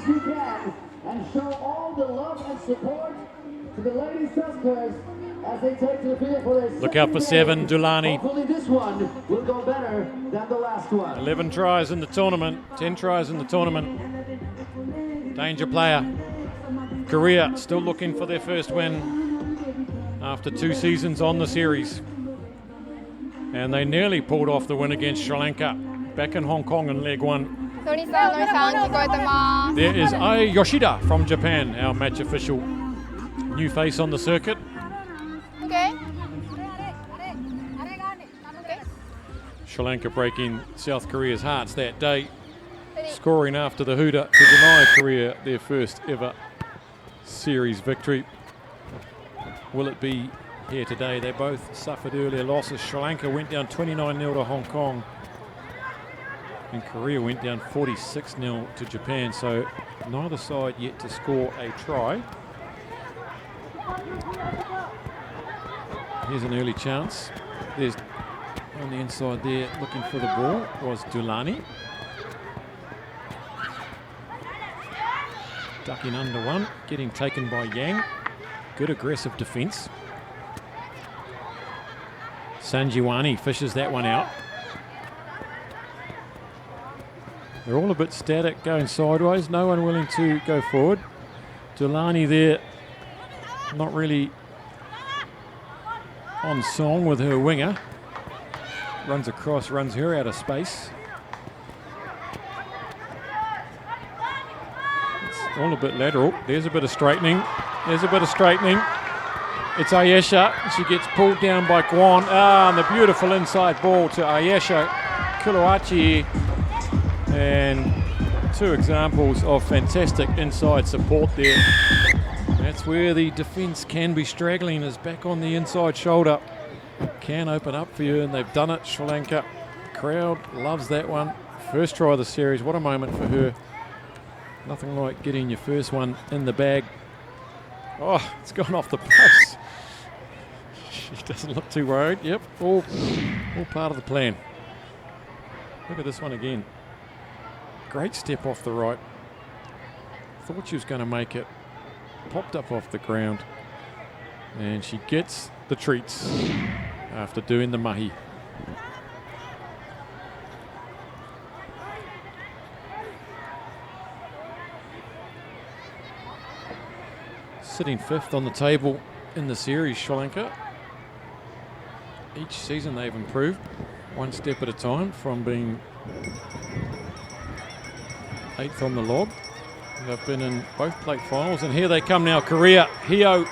you can and show all the love and support to the Lady Tuskers as they take to the field for their Look out for 7, Dulani. Hopefully this one will go better than the last one. 11 tries in the tournament, 10 tries in the tournament. Danger player. Korea still looking for their first win after 2 seasons on the series. And they nearly pulled off the win against Sri Lanka back in Hong Kong in leg 1. There is Ai Yoshida from Japan, our match official. New face on the circuit. Okay. Sri Lanka breaking South Korea's hearts that day, scoring after the hooter to deny Korea their first ever series victory. Will it be here today? They both suffered earlier losses. Sri Lanka went down 29-0 to Hong Kong, and Korea went down 46-0 to Japan, so neither side yet to score a try. Here's an early chance. There's on the inside there looking for the ball was Dulani. Ducking under one, getting taken by Yang. Good aggressive defence. Sanjiwani fishes that one out. They're all a bit static, going sideways. No one willing to go forward. Dulani there, not really on song with her winger. Runs across, runs her out of space. It's all a bit lateral. There's a bit of straightening. There's a bit of straightening. It's Ayesha. She gets pulled down by Guan. And the beautiful inside ball to Ayesha Kuluachi. And 2 examples of fantastic inside support there. That's where the defence can be straggling, is back on the inside shoulder. Can open up for you, and they've done it, Sri Lanka. Crowd loves that one. First try of the series. What a moment for her. Nothing like getting your first one in the bag. Oh, it's gone off the post. She doesn't look too worried. Yep, all part of the plan. Look at this one again. Great step off the right. Thought she was going to make it. Popped up off the ground. And she gets the treats after doing the mahi. Sitting 5th on the table in the series, Sri Lanka. Each season they've improved one step at a time from being 8th on the log. They've been in both plate finals, and here they come now, Korea. Hio,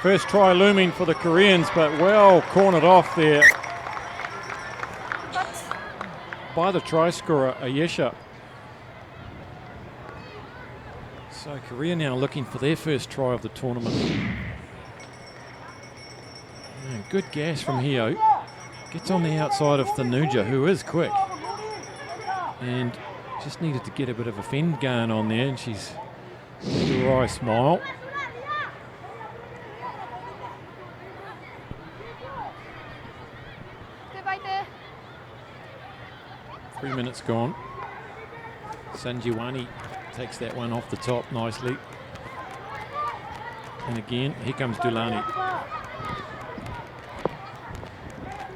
first try looming for the Koreans, but well cornered off there by the try scorer, Ayesha. So Korea now looking for their first try of the tournament. And good gas from Hio. Gets on the outside of Thanuja, who is quick. And just needed to get a bit of a fend going on there, and she's a wry smile. Three minutes gone. Sanjiwani takes that one off the top nicely. And again, here comes Dulani.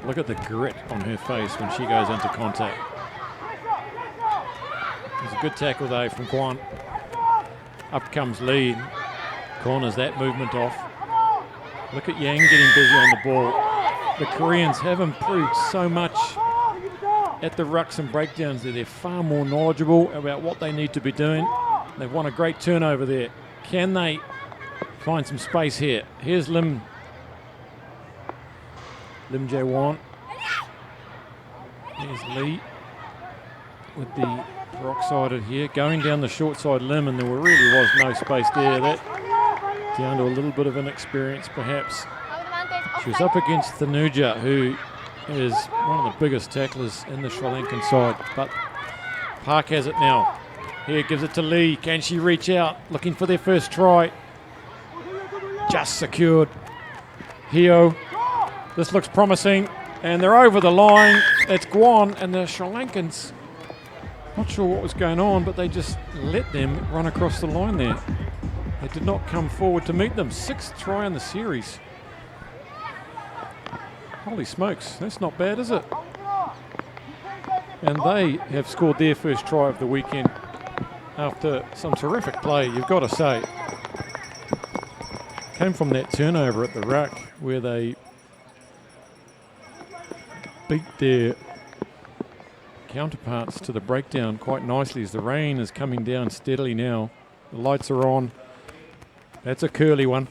Look at the grit on her face when she goes into contact. There's a good tackle though from Guan. Up comes Lee, corners that movement off. Look at Yang getting busy on the ball. The Koreans have improved so much at the rucks and breakdowns there. They're far more knowledgeable about what they need to be doing. They've won a great turnover there. Can they find some space here? Here's Lim Jae-won. Here's Lee with the rock-sided here, going down the short side limb, and there really was no space there. That down to a little bit of inexperience perhaps. She was up against Thanuja, who is one of the biggest tacklers in the Sri Lankan side, but Park has it now. Here, gives it to Lee. Can she reach out? Looking for their first try. Just secured. Hio. This looks promising, and they're over the line. It's Guan, and the Sri Lankans Not sure what was going on, but they just let them run across the line there. They did not come forward to meet them. 6th try in the series. Holy smokes, that's not bad, is it? And they have scored their first try of the weekend after some terrific play, you've got to say. Came from that turnover at the ruck where they beat their counterparts to the breakdown quite nicely as the rain is coming down steadily now. The lights are on. That's a curly one.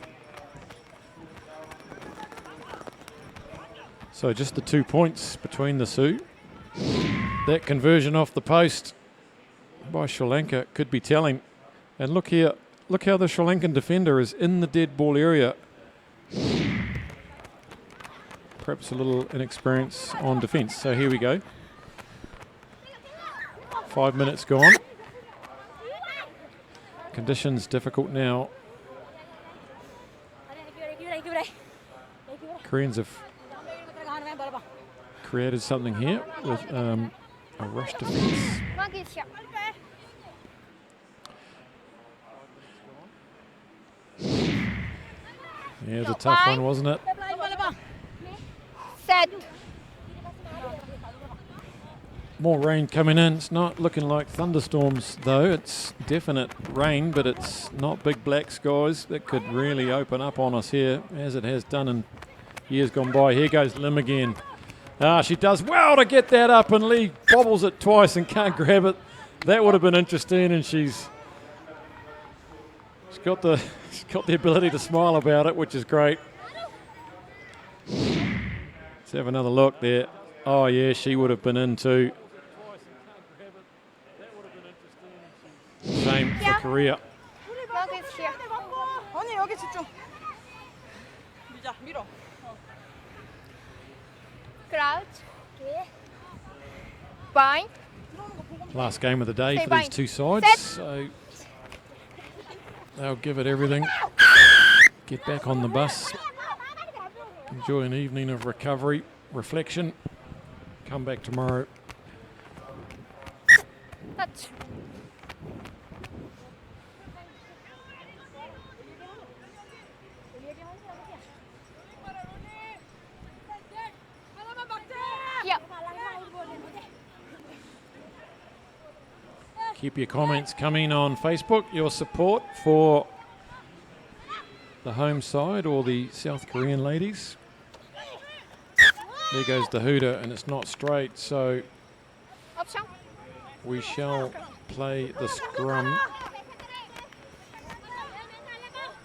So just the 2 points between the two. That conversion off the post by Sri Lanka could be telling. And look here, look how the Sri Lankan defender is in the dead ball area. Perhaps a little inexperience on defence. So here we go. 5 minutes gone. Conditions difficult now. Koreans have created something here with a rush defence. Yeah, it was a tough one, wasn't it? Set. More rain coming in. It's not looking like thunderstorms though. It's definite rain, but it's not big black skies that could really open up on us here as it has done in years gone by. Here goes Lim again. She does well to get that up, and Lee bobbles it twice and can't grab it. That would have been interesting, and she's got the ability to smile about it, which is great. Let's have another look there. Oh yeah, she would have been in too. Shame for Korea. Crouch. Bind. Last game of the day for these two sides, so they'll give it everything. Get back on the bus. Enjoy an evening of recovery, reflection. Come back tomorrow. Touch. Yep. Keep your comments coming on Facebook, your support for the home side or the South Korean ladies. There goes the hooter, and it's not straight, so Option. we shall play the scrum.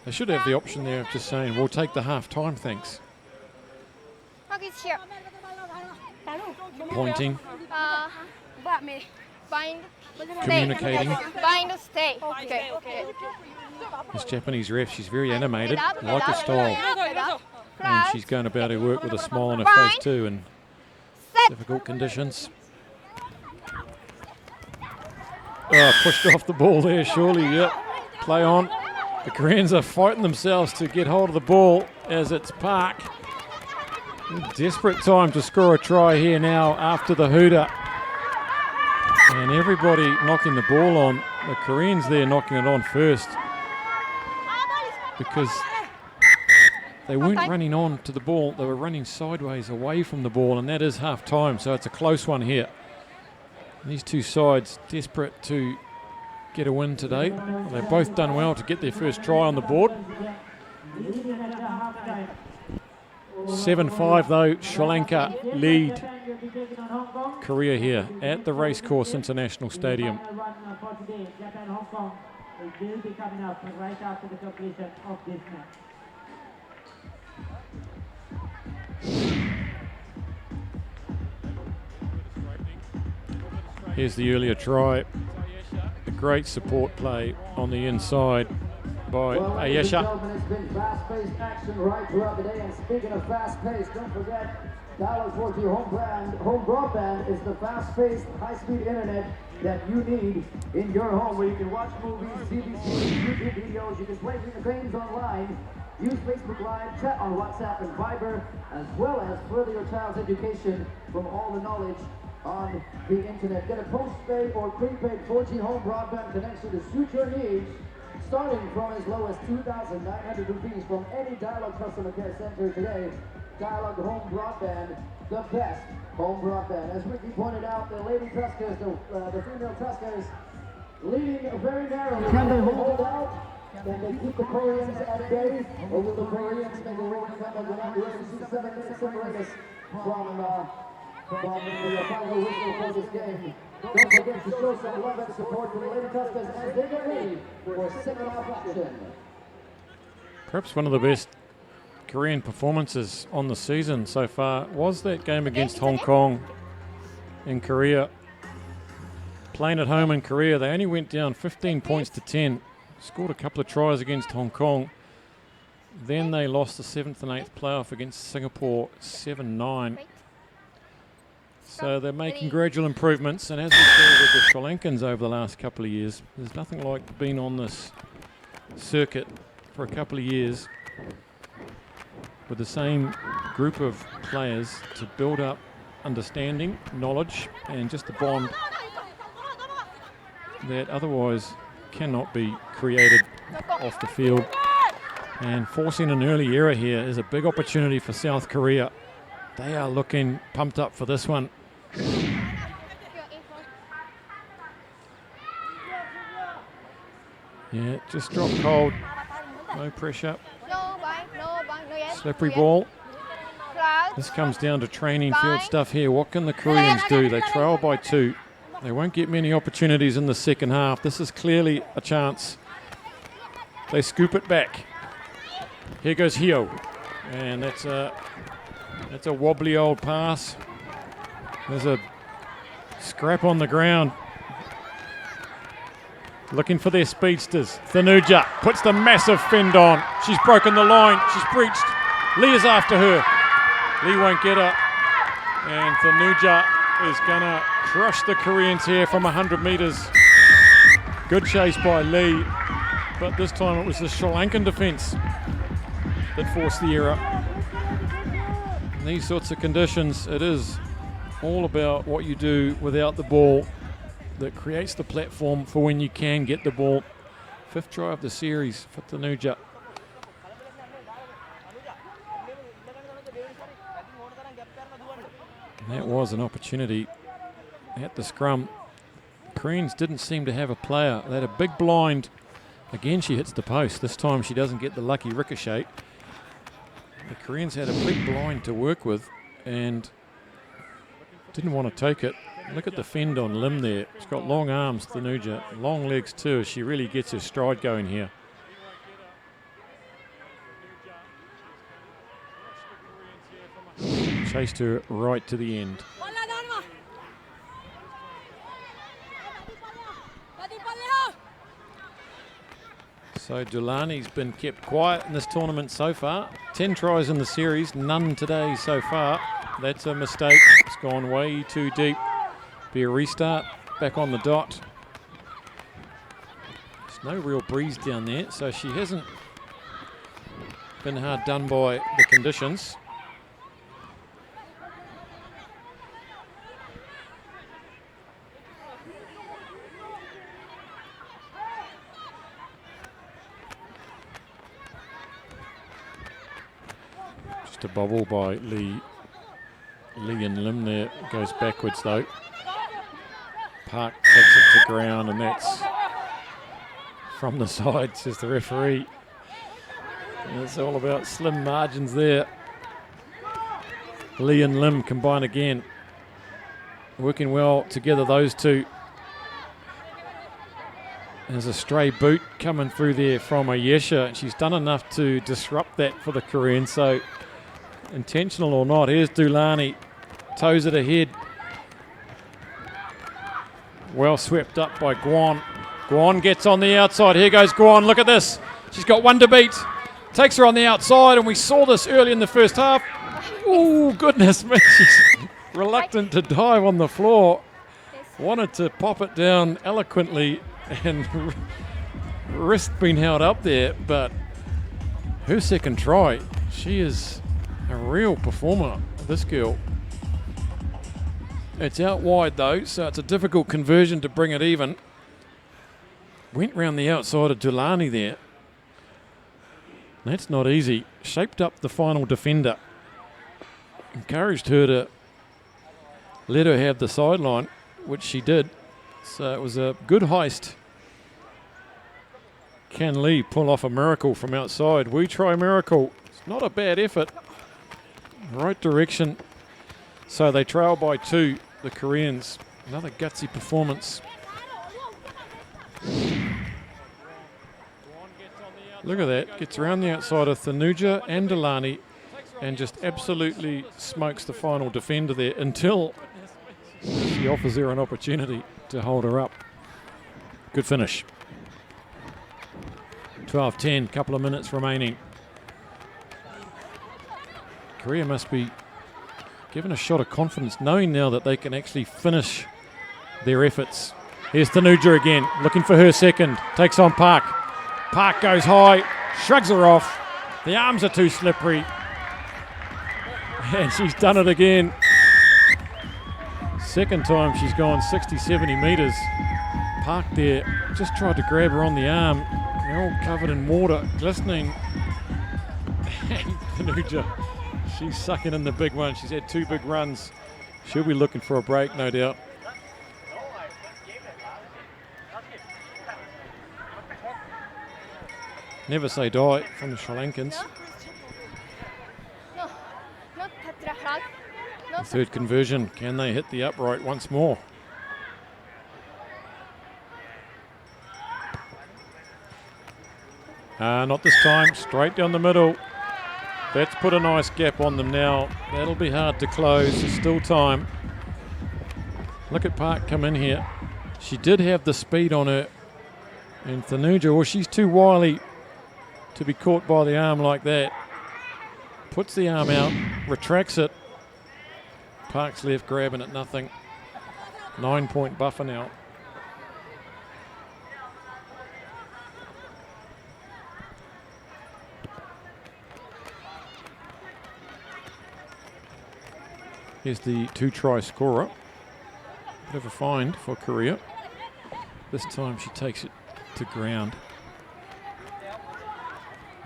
They should have the option there of just saying, we'll take the half time, thanks. Here. Pointing, Bind. communicating. Bind. Stay. Okay. This Japanese ref, she's very animated, like her style. And she's going about her work with a smile on her face too in difficult conditions. Oh, pushed off the ball there, surely, yep. Play on. The Koreans are fighting themselves to get hold of the ball as it's Park. Desperate time to score a try here now after the hooter. And everybody knocking the ball on. The Koreans there knocking it on first because they weren't running on to the ball. They were running sideways away from the ball, and that is half time, so it's a close one here. These two sides desperate to get a win today. They've both done well to get their first try on the board. 7-5 though, Sri Lanka lead Korea here at the Racecourse International Stadium. Here's the earlier try. A great support play on the inside by Ladies and Ayesha. gentlemen, it's been fast-paced action right throughout the day. And speaking of fast-paced, don't forget, Dial 4G home broadband is the fast-paced, high-speed internet that you need in your home, where you can watch movies, TV series, YouTube videos, you can play video games online, use Facebook Live, chat on WhatsApp and Viber, as well as further your child's education from all the knowledge on the internet. Get a postpaid or prepaid 4G home broadband connection to suit your needs, starting from as low as 2,900 rupees from any Dialog customer care center today. Dialog Home Broadband, the best home broadband. As Ricky pointed out, the lady Tuskers, the female Tuskers, leading very narrowly. Can they hold it out? Can they keep the Koreans at bay? Or will the Koreans make a roll comeback without the see 7 minutes separate us from the final whistle for this game? Don't forget to show some love and support to the Lady Tuskers as they get ready for second half action. Perhaps one of the best Korean performances on the season so far was that game against Hong Kong in Korea. Playing at home in Korea, they only went down 15 points to 10. Scored a couple of tries against Hong Kong. Then they lost the 7th and 8th playoff against Singapore 7-9. So they're making gradual improvements, and as we saw with the Sri Lankans over the last couple of years, there's nothing like being on this circuit for a couple of years with the same group of players to build up understanding, knowledge, and just the bond that otherwise cannot be created off the field. And forcing an early error here is a big opportunity for South Korea. They are looking pumped up for this one. Yeah, just drop cold. No pressure. Slippery ball. This comes down to training field stuff here. What can the Koreans do? They trail by 2. They won't get many opportunities in the second half. This is clearly a chance. They scoop it back. Here goes Hyo. And that's a wobbly old pass. There's a scrap on the ground. Looking for their speedsters. Thanuja puts the massive fend on. She's broken the line. She's breached. Lee is after her. Lee won't get her. And Thanuja is going to crush the Koreans here from 100 metres. Good chase by Lee. But this time it was the Sri Lankan defence that forced the error. In these sorts of conditions, it is all about what you do without the ball that creates the platform for when you can get the ball. 5th try of the series for Thanuja. And that was an opportunity at the scrum. Koreans didn't seem to have a player. They had a big blind. Again, she hits the post. This time she doesn't get the lucky ricochet. The Koreans had a big blind to work with and didn't want to take it. Look at the fend on Lim there. She's got long arms, Thanuja, long legs too, as she really gets her stride going here. Chased her right to the end. So Dulani's been kept quiet in this tournament so far. 10 tries in the series, none today so far. That's a mistake. It's gone way too deep. Be a restart, back on the dot. There's no real breeze down there, so she hasn't been hard done by the conditions. Just a bobble by Lee and Lim there. Goes backwards though. Park takes it to ground, and that's from the side, says the referee. And it's all about slim margins there. Lee and Lim combine again. Working well together, those two. There's a stray boot coming through there from Ayesha, and she's done enough to disrupt that for the Koreans. So, intentional or not, here's Dulani. Toes it ahead. Well swept up by Guan. Guan gets on the outside. Here goes Guan. Look at this. She's got one to beat. Takes her on the outside, and we saw this early in the first half. Oh, goodness me. She's reluctant to dive on the floor. Wanted to pop it down eloquently, and wrist being held up there, but her second try, she is a real performer, this girl. It's out wide though, so it's a difficult conversion to bring it even. Went round the outside of Dulani there. That's not easy. Shaped up the final defender. Encouraged her to let her have the sideline, which she did. So it was a good heist. Can Lee pull off a miracle from outside? We try miracle. It's not a bad effort. Right direction. So they trail by 2, the Koreans. Another gutsy performance. Look at that. Gets around the outside of Thanuja and Delani and just absolutely smokes the final defender there until she offers her an opportunity to hold her up. Good finish. 12-10, couple of minutes remaining. Korea must be given a shot of confidence, knowing now that they can actually finish their efforts. Here's Thanuja again, looking for her second. Takes on Park. Park goes high, shrugs her off. The arms are too slippery. And she's done it again. Second time she's gone 60, 70 metres. Park there, just tried to grab her on the arm. They're all covered in water, glistening. And Thanuja, she's sucking in the big one. She's had 2 big runs. She'll be looking for a break, no doubt. Never say die from the Sri Lankans. The third conversion, can they hit the upright once more? Not this time, straight down the middle. That's put a nice gap on them now. That'll be hard to close, there's still time. Look at Park come in here. She did have the speed on her. And Thanuja, well, she's too wily to be caught by the arm like that. Puts the arm out, retracts it. Park's left grabbing at nothing. 9-point buffer now. Here's the 2-try scorer. Bit of a find for Korea. This time she takes it to ground.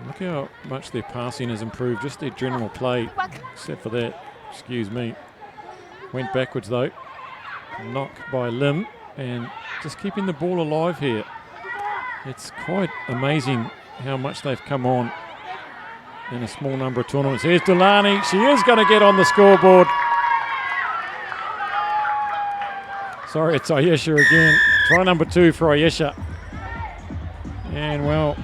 Look how much their passing has improved, just their general play, except for that, excuse me. Went backwards though. Knock by Lim, and just keeping the ball alive here. It's quite amazing how much they've come on in a small number of tournaments. Here's Delani, she is going to get on the scoreboard. Sorry, it's Ayesha again. Try number 2 for Ayesha. And well,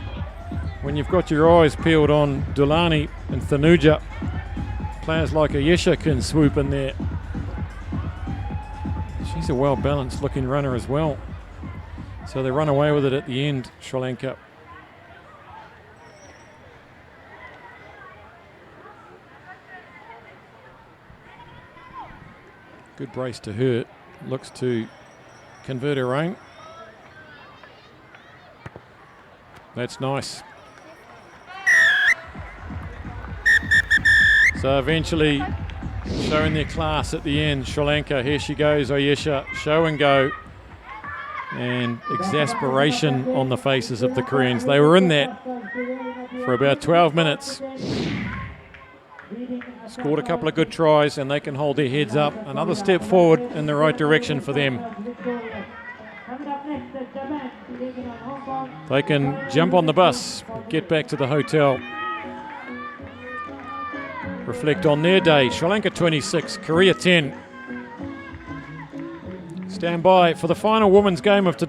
when you've got your eyes peeled on Dulani and Thanuja, players like Ayesha can swoop in there. She's a well-balanced looking runner as well. So they run away with it at the end, Sri Lanka. Good brace to her. Looks to convert her own. That's nice. So eventually showing their class at the end, Sri Lanka. Here she goes, Ayesha, show and go. And exasperation on the faces of the Koreans. They were in that for about 12 minutes. Scored a couple of good tries and they can hold their heads up. Another step forward in the right direction for them. They can jump on the bus, get back to the hotel. Reflect on their day. Sri Lanka 26, Korea 10. Stand by for the final women's game of today.